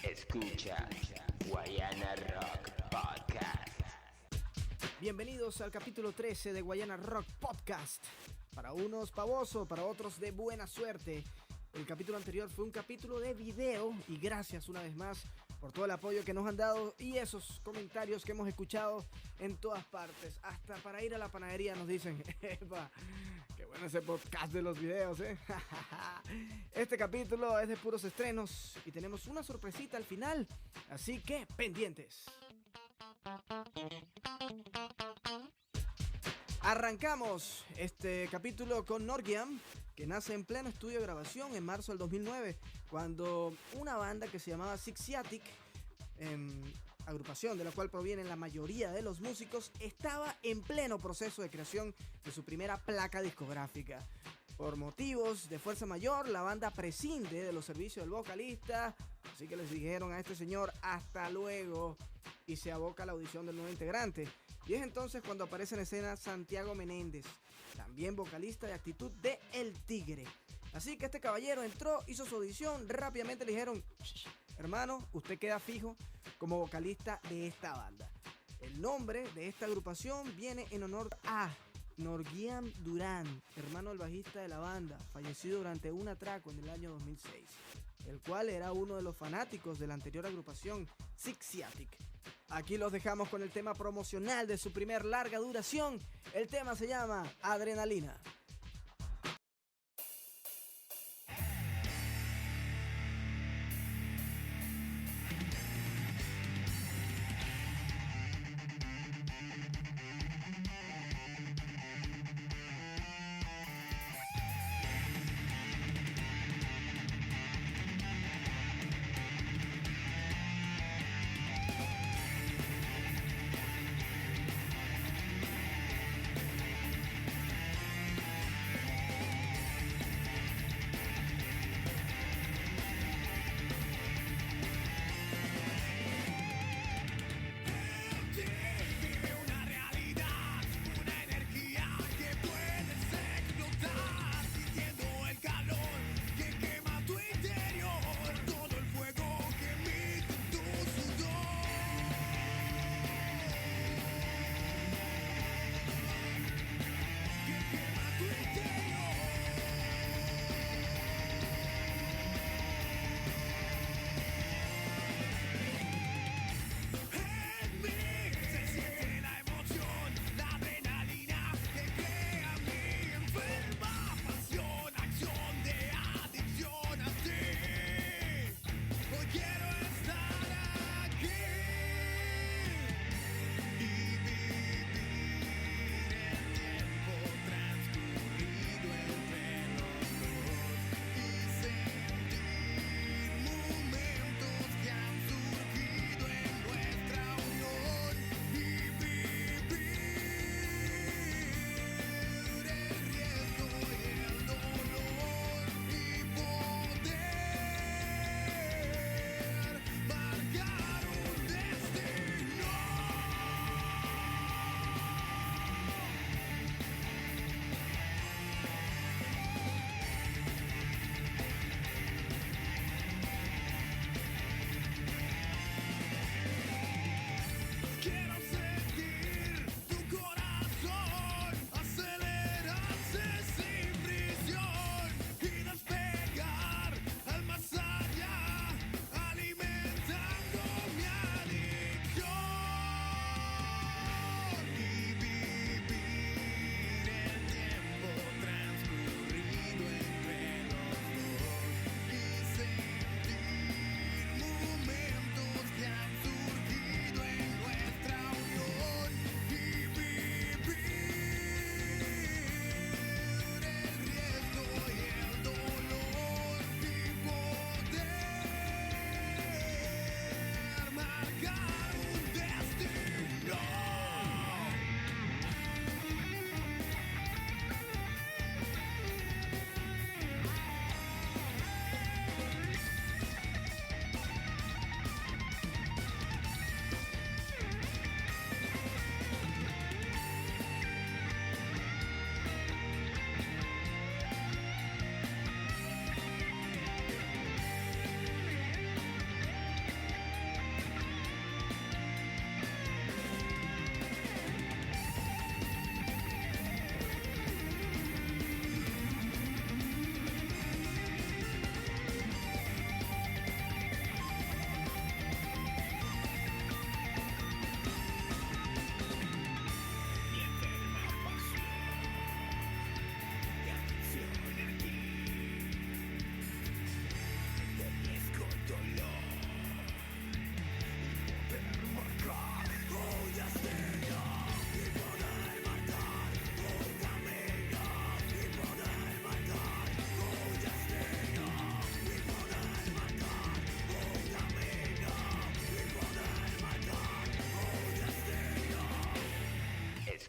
Escucha Guayana Rock Podcast. Bienvenidos al capítulo 13 de Guayana Rock Podcast. Para unos pavoso, para otros de buena suerte. El capítulo anterior fue un capítulo de video y gracias una vez más por todo el apoyo que nos han dado y esos comentarios que hemos escuchado en todas partes. Hasta para ir a la panadería nos dicen, ¡epa! ¡Qué bueno ese podcast de los videos, eh! Este capítulo es de puros estrenos y tenemos una sorpresita al final, así que pendientes. Arrancamos este capítulo con Norgiam, que nace en pleno estudio de grabación en marzo del 2009, cuando una banda que se llamaba Sixiatic, agrupación de la cual provienen la mayoría de los músicos, estaba en pleno proceso de creación de su primera placa discográfica. Por motivos de fuerza mayor, la banda prescinde de los servicios del vocalista, así que les dijeron a este señor hasta luego y se aboca a la audición del nuevo integrante. Y es entonces cuando aparece en escena Santiago Menéndez, también vocalista de actitud de El Tigre. Así que este caballero entró, hizo su audición, rápidamente le dijeron, hermano, usted queda fijo como vocalista de esta banda. El nombre de esta agrupación viene en honor a Norgiam Durán, hermano del bajista de la banda, fallecido durante un atraco en el año 2006, el cual era uno de los fanáticos de la anterior agrupación, Sixiatic. Aquí los dejamos con el tema promocional de su primer larga duración. El tema se llama Adrenalina.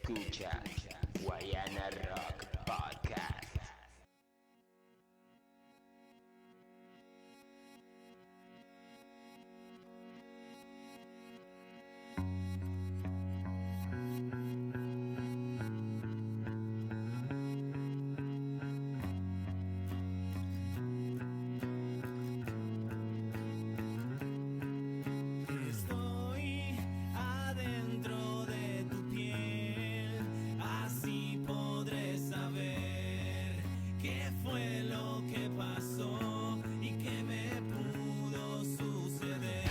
Escucha Guayana Rock Podcast. Estoy adentro de tu piel, así podré saber qué fue lo que pasó y qué me pudo suceder.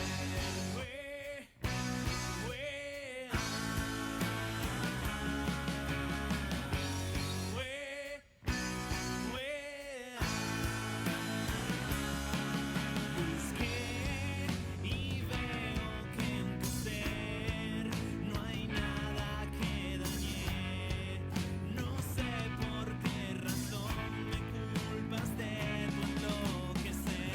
Busqué y veo que en tu ser no hay nada que dañé. No sé por qué razón me culpas de tu enloquecer.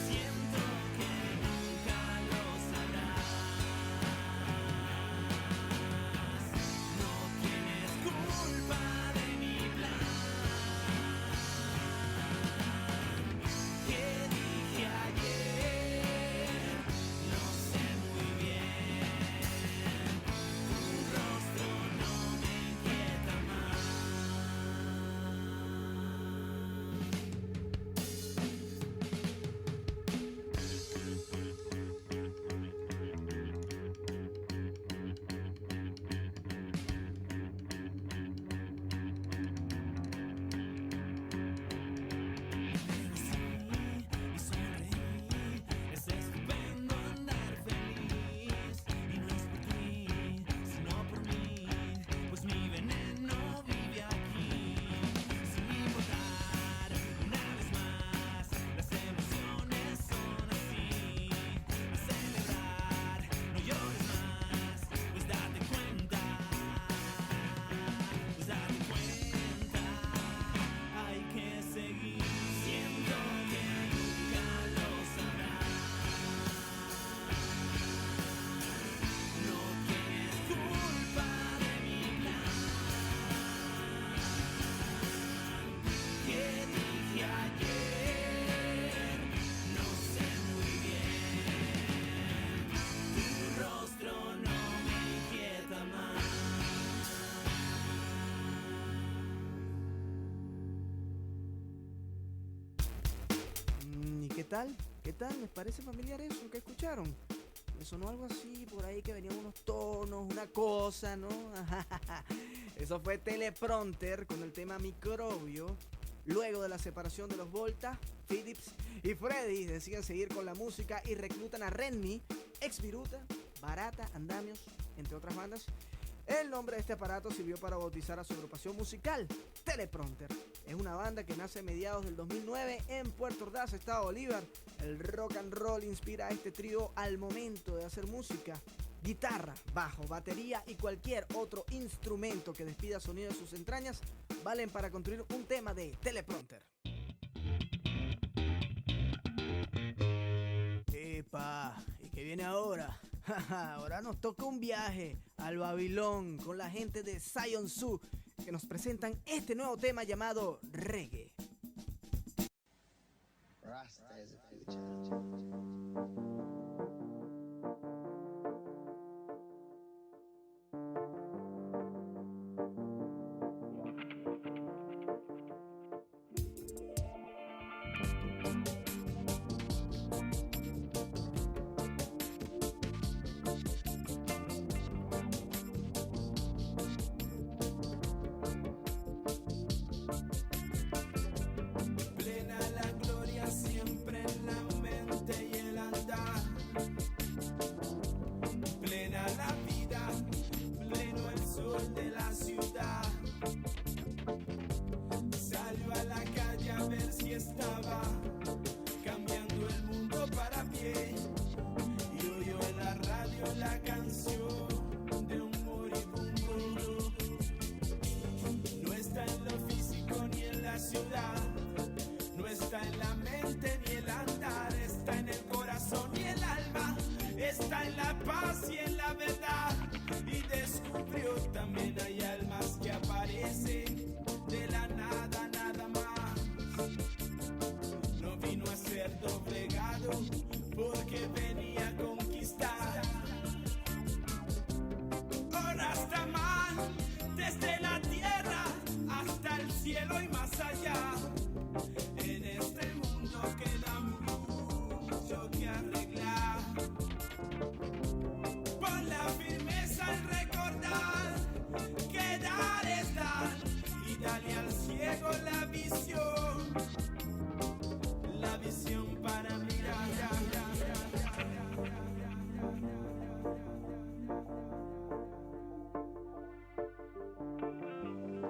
Siento que nunca lo sabrás. No tienes culpa de mi plan. ¿Qué dije ayer? No sé muy bien. Tu rostro no me inquieta más. Y sonreí, es estupendo andar feliz. Y no es por ti, sino por mí, pues mi veneno vive aquí. Sin importar, una vez más, las emociones son así. A celebrar, no llores más, pues date cuenta, hay que seguir. Siento que nunca lo sabrás. No tienes culpa de mi plan. ¿Qué dije ayer? No sé muy bien. Tu rostro no me inquieta más. ¿Y qué tal? ¿Qué tal? ¿Les parece familiar eso que escucharon? Me sonó algo así por ahí que venían unos tonos, una cosa, ¿no? Eso fue Teleprompter con el tema Microbio. Luego de la separación de los Volta, Philips y Freddy deciden seguir con la música y reclutan a Renmi, Ex Viruta, Barata, Andamios, entre otras bandas. El nombre de este aparato sirvió para bautizar a su agrupación musical, Teleprompter. Es una banda que nace a mediados del 2009 en Puerto Ordaz, estado Bolívar. El rock and roll inspira a este trío al momento de hacer música. Guitarra, bajo, batería y cualquier otro instrumento que despida sonido de sus entrañas valen para construir un tema de Teleprompter. Epa, ¿y qué viene ahora? Ahora nos toca un viaje al Babilón con la gente de Zion Su, que nos presentan este nuevo tema llamado Reggae. Rasta is the future. Plena la gloria siempre en la mente y el andar. en la paz y en la verdad. Y descubrió también hay almas que aparecen de la nada, nada más. No vino a ser doblegado porque venía a conquistar. Oh Rastaman, desde la tierra hasta el cielo y más allá. En este mundo queda mucho que arreglar. Pon la firmeza al recordar que dar es dar. Y dale al ciego la visión para mirar.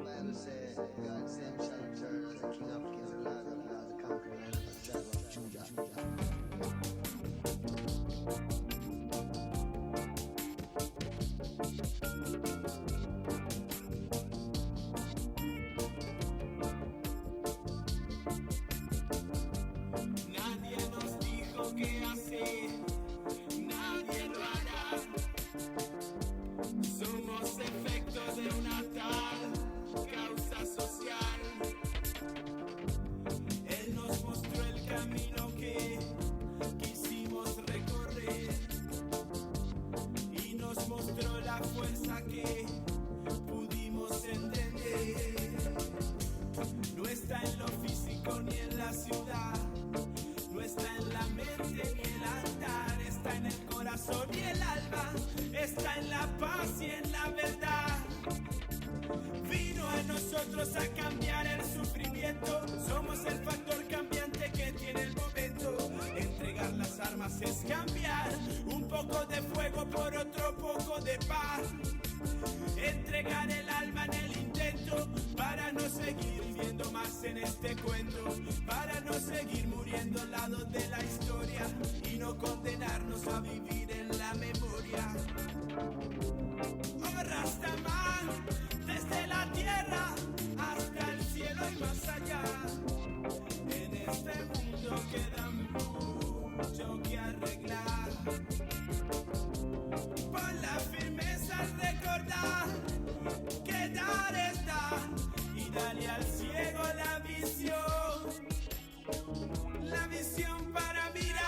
Bible say, God same shall return as the King of Kings, the Lord of Lords, the conquering Lion of the tribe of Judah. Nadie nos dijo qué hacer, nadie lo hará. Somos efecto de una tal causa social. Él nos mostró el camino que quisimos recorrer y nos mostró la fuerza que pudimos entender. No está en lo físico ni en la ciudad, no está en la mente ni el andar, está en el corazón y el alma, está en la paz y en la verdad. Vino a nosotros a cambiar el sufrimiento, somos el factor cambiante que tiene el momento. Entregar las armas es cambiar un poco de fuego por otro poco de paz. Entregar el alma en el intento para no seguir viviendo más en este cuento, para no seguir muriendo al lado de la historia y no condenarnos a vivir en la memoria. Oh Rastaman, desde la tierra hasta el cielo y más allá. En este mundo queda mucho que arreglar. Pon la firmeza al recordar que dar es dar. Y dale al ciego la visión para mirar.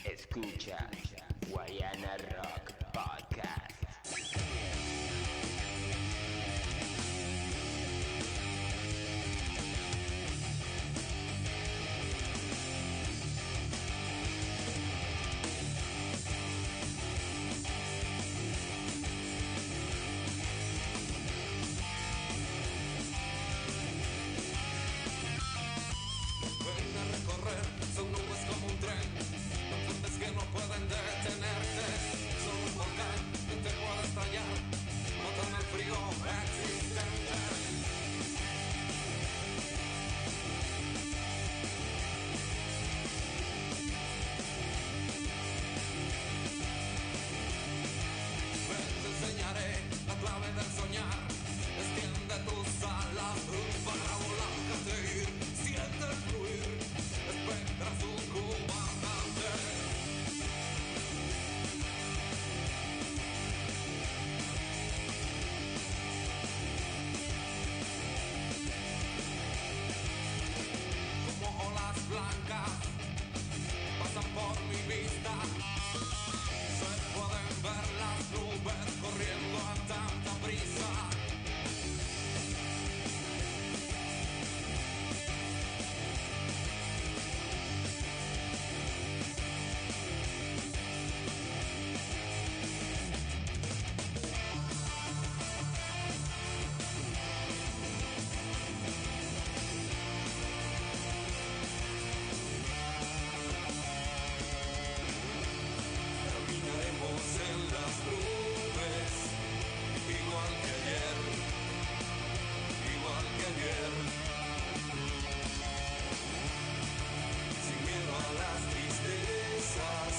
Escucha Guayana Rock Podcast. vista. Se pueden ver las nubes corriendo a tanta prisa. Caminaremos en las nubes, igual que ayer, igual que ayer. Sin miedo a las tristezas,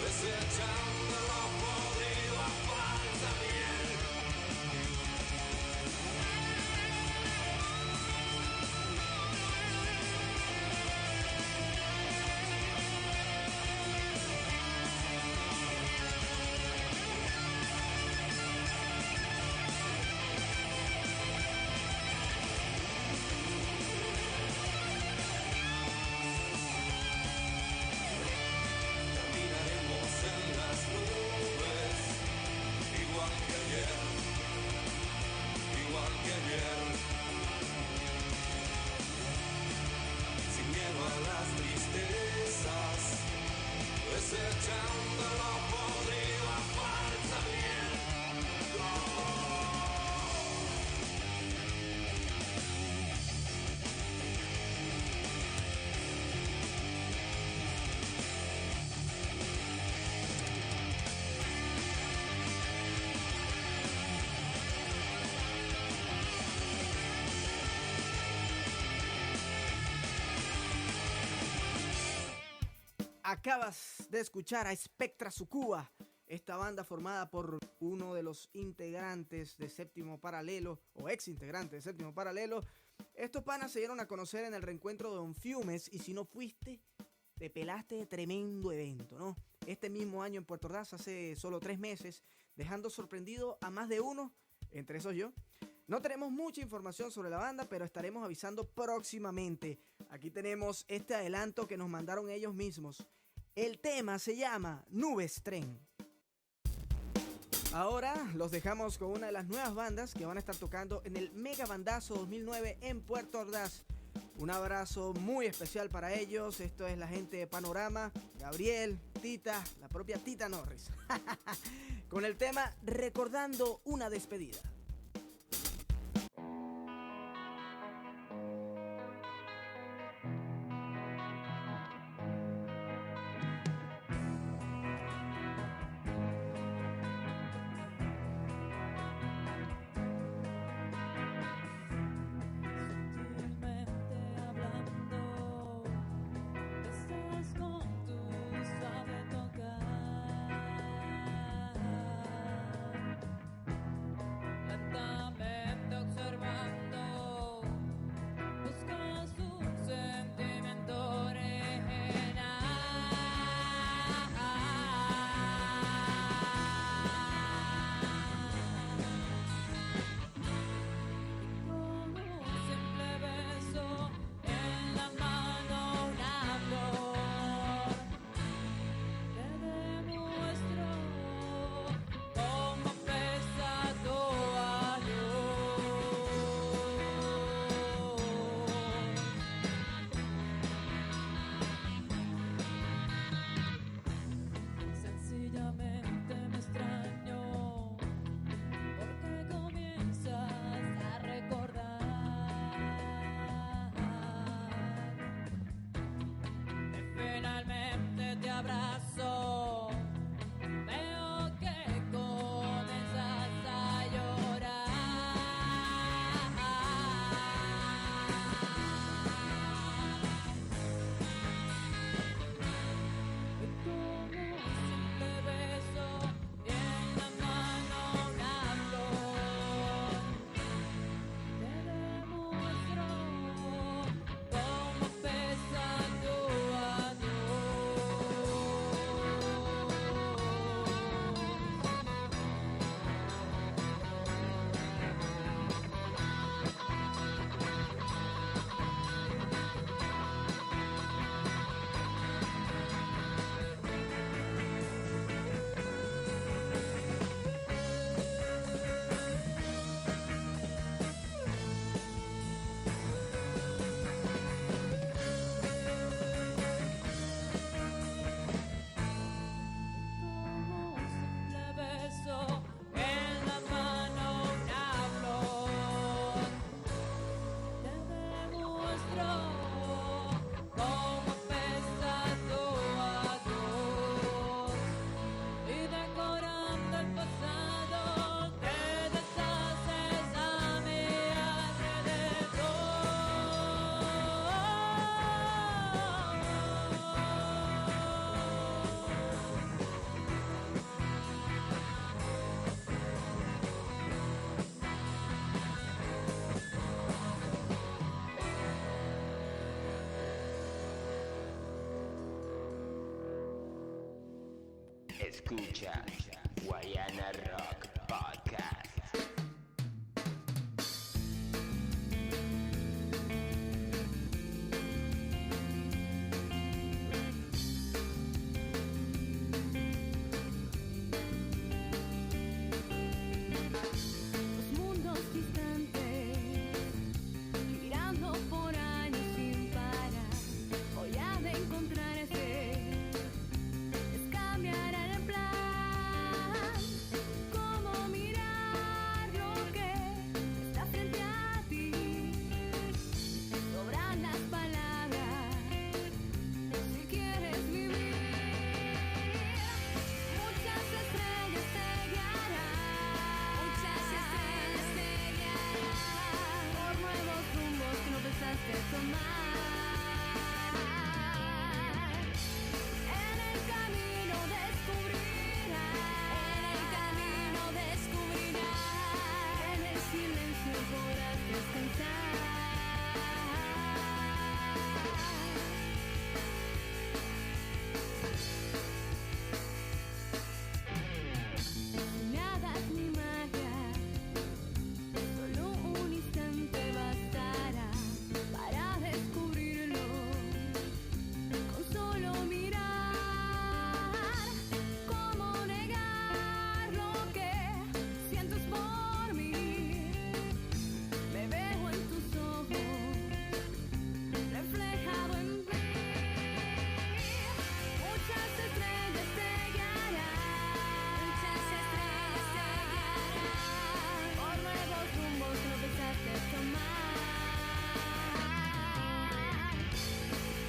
desechando lo podrido a falsa miel. Caminaremos en las nubes, igual que ayer, igual que ayer. Sin miedo a las tristezas, desechando lo podrido a falsa miel. Acabas de escuchar a Spectra Sucuba, esta banda formada por uno de los integrantes de Séptimo Paralelo, o ex integrante de Séptimo Paralelo. Estos panas se dieron a conocer en el reencuentro de Don Fiumes, y si no fuiste, te pelaste de tremendo evento, ¿no? Este mismo año en Puerto Ordaz, hace solo 3 meses, dejando sorprendido a más de uno, entre esos yo. No tenemos mucha información sobre la banda, pero estaremos avisando próximamente. Aquí tenemos este adelanto que nos mandaron ellos mismos. El tema se llama Nubes Tren. Ahora los dejamos con una de las nuevas bandas que van a estar tocando en el Mega Bandazo 2009 en Puerto Ordaz. Un abrazo muy especial para ellos. Esto es la gente de Panorama, Gabriel, Tita, la propia Tita Norris. Con el tema Recordando una despedida. Sutilmente hablando, estás con tu suave tocar. Lentamente observando, buscas un sentimiento con un simple beso en la mano, una flor, te demuestro cómo pesa tu adiós. Sencillamente me extraño porque comienzas a recordar. Y finalmente te abrazo, veo que comienzas a llorar. Y con un simple beso y en la mano una flor, te demuestro cómo pesa tu adiós. Escucha Guayana Rock Podcast. Los mundos distantes, girando por años sin parar. Voy a de encontrarse, es cambiar el plan. Cómo mirar lo que está frente a ti. Sobran las palabras si quieres vivir. Muchas estrellas te guiarán. Muchas estrellas te guiarán por nuevos rumbos que no pensaste tomar. En el camino descubrirás. En el camino descubrirás. En el silencio podrás descansar. Nada ni magia, solo un instante bastará para descubrirlo. Con solo mirar, cómo negar lo que sientes por mí. Me veo en tus ojos, reflejado en mí. Muchas estrellas te guiarán. Muchas estrellas te guiarán por nuevos rumbos que no pensaste tomar.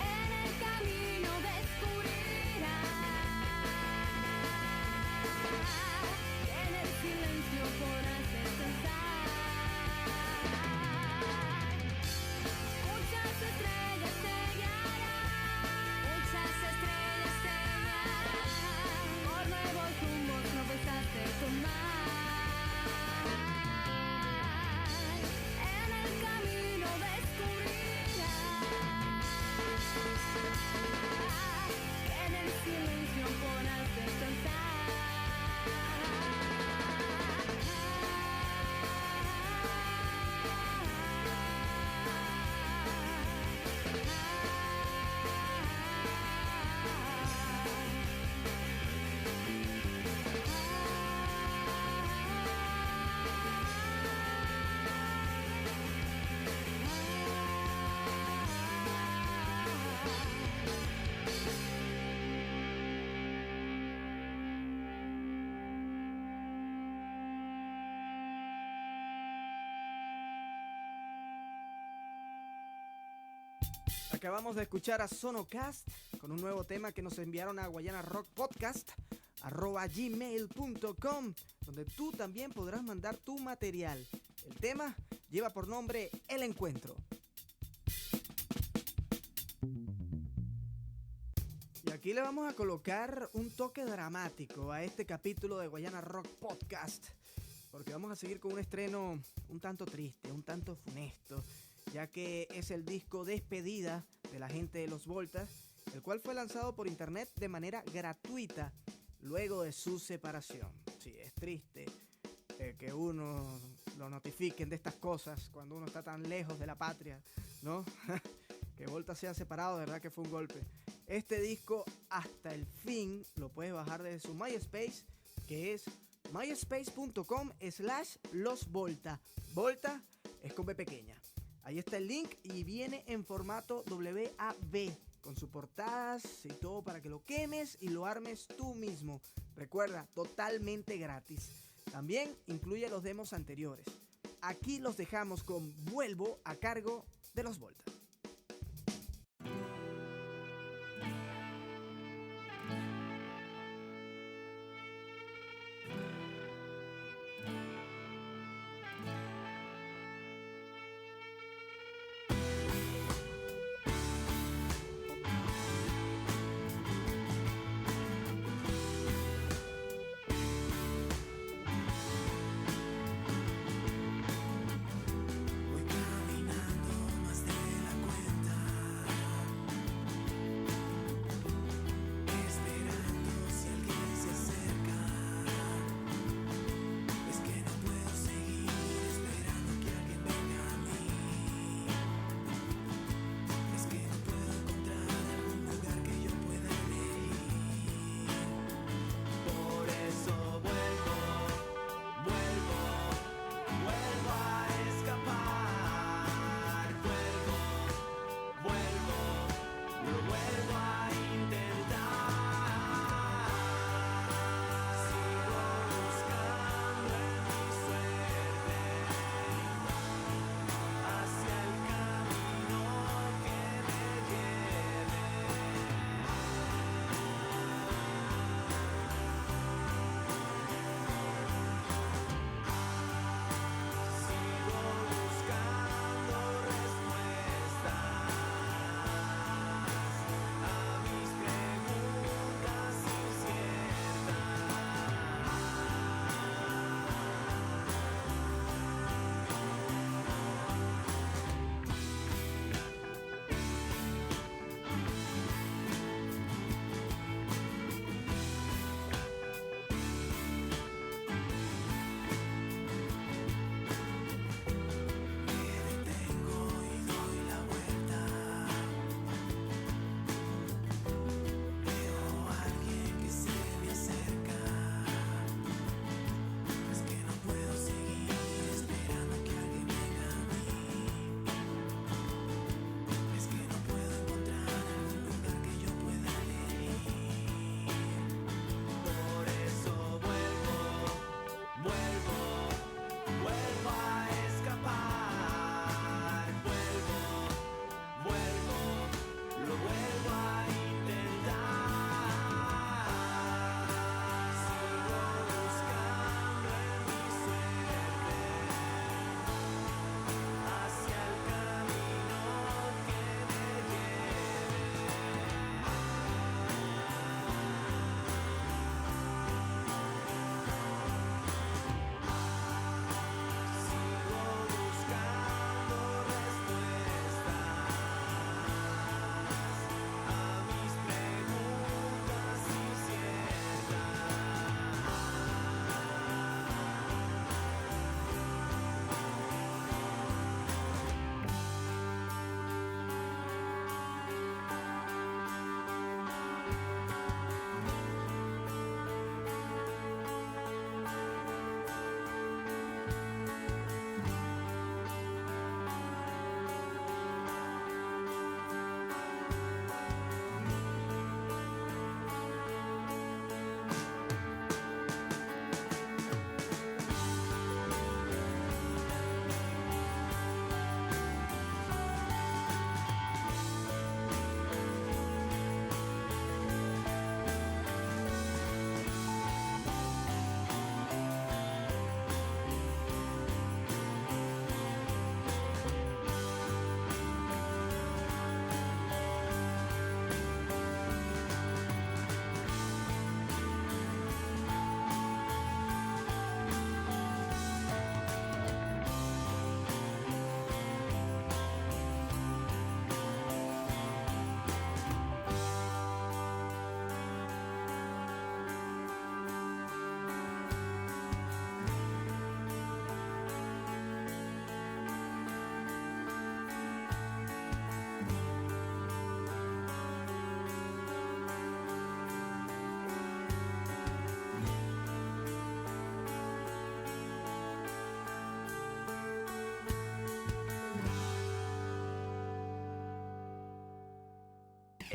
En el camino descubrirás. En el silencio podrás descansar. Muchas estrellas te guiarán. Muchas estrellas te guiarán por nuevos rumbos que no pensaste tomar. En el camino descubrirás. En el silencio podrás descansar. Acabamos de escuchar a Sonocast con un nuevo tema que nos enviaron a Guayana Rock Podcast @gmail.com, donde tú también podrás mandar tu material. El tema lleva por nombre El Encuentro. Y aquí le vamos a colocar un toque dramático a este capítulo de Guayana Rock Podcast, porque vamos a seguir con un estreno un tanto triste, un tanto funesto, ya que es el disco Despedida de la gente de Los Voltas, el cual fue lanzado por internet de manera gratuita luego de su separación. Sí, es triste que uno lo notifiquen de estas cosas cuando uno está tan lejos de la patria, ¿no? Que Volta se ha separado, de verdad que fue un golpe. Este disco hasta el fin lo puedes bajar desde su MySpace, que es myspace.com/losvolta. Volta es con B pequeña. Ahí está el link y viene en formato WAV, con sus portadas y todo para que lo quemes y lo armes tú mismo. Recuerda, totalmente gratis. También incluye los demos anteriores. Aquí los dejamos con Vuelvo a cargo de Los Volta. Voy caminando más de la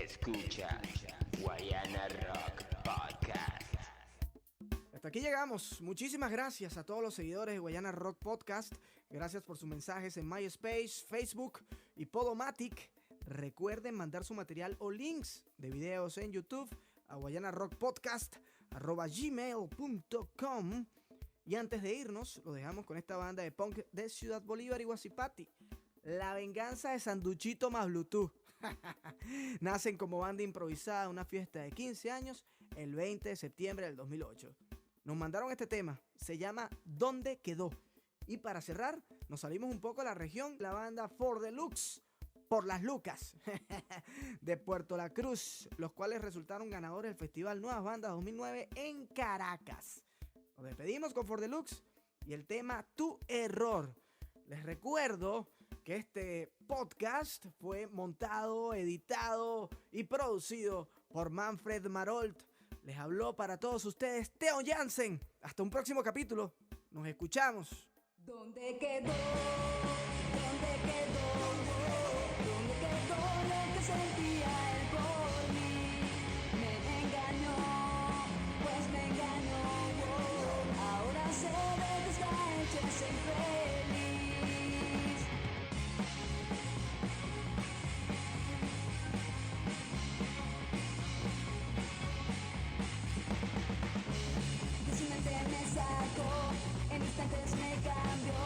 Escucha Guayana Rock Podcast. Hasta aquí llegamos. Muchísimas gracias a todos los seguidores de Guayana Rock Podcast. Gracias por sus mensajes en MySpace, Facebook y Podomatic. Recuerden mandar su material o links de videos en YouTube a guayanarockpodcast@gmail.com. Y antes de irnos, lo dejamos con esta banda de punk de Ciudad Bolívar y Guasipati. La venganza de Sanduchito más Bluetooth. Nacen como banda improvisada en una fiesta de 15 años el 20 de septiembre del 2008. Nos mandaron este tema, se llama ¿Dónde quedó? Y para cerrar, nos salimos un poco a la región, la banda For the Lux, por las Lucas, de Puerto La Cruz, los cuales resultaron ganadores del Festival Nuevas Bandas 2009 en Caracas. Nos despedimos con For the Lux y el tema Tu Error. Les recuerdo que este podcast fue montado, editado y producido por Manfred Marolt. Les habló para todos ustedes Theo Jansen. Hasta un próximo capítulo. Nos escuchamos. ¿Dónde quedó? ¿Dónde quedó? ¿Dónde quedó lo que sentía él por mí? Me engañó, pues me engañó. Ahora sé de que está hecho ese infeliz. De su mente me sacó, en instantes me cambió.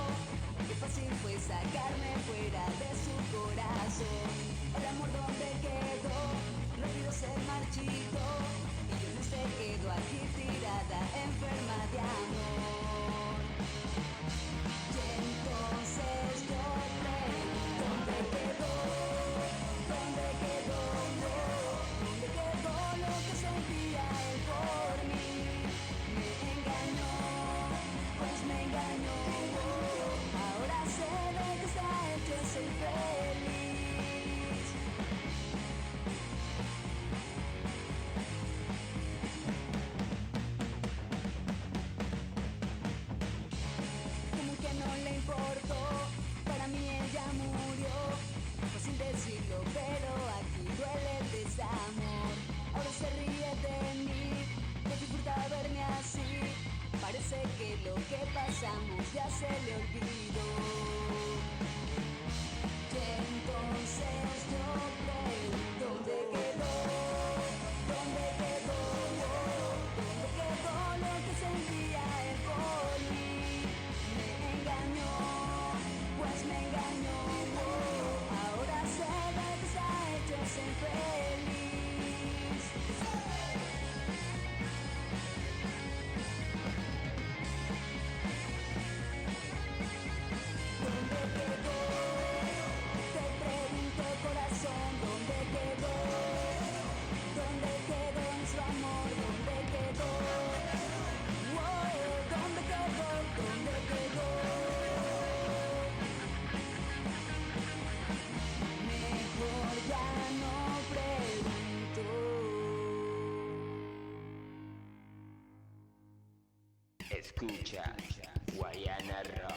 Qué fácil fue sacarme fuera de su corazón. El amor donde quedó, rápido se marchitó. Y yo no sé, quedo aquí tirada, enferma de amor. Y entonces yo pregunto, ¿dónde quedó? ¿Dónde quedó? ¿Dónde quedó lo que sentía él por mí? Me engañó, pues me engañó. Ahora sé de que está hecho ese infeliz. Como que no le importó, para mí ella murió. Fue sin decirlo, pero aquí duele el desamor. Ahora se ríe de mí, le disfruta verme así. Parece que lo que pasamos ya se le olvidó. Y entonces yo pregunto, ¿dónde quedó? ¿Dónde quedó? ¿Dónde quedó lo que sentía él por mí? Me engañó, pues me engañó. Ahora sé de que está hecho ese infeliz. ¿Dónde quedó? Te pregunto, corazón, ¿dónde quedó? ¿Dónde quedó nuestro amor? ¿Dónde quedó? Wow, ¿dónde quedó? ¿Dónde quedó? Mejor ya no pregunto. Escucha Guayana Rock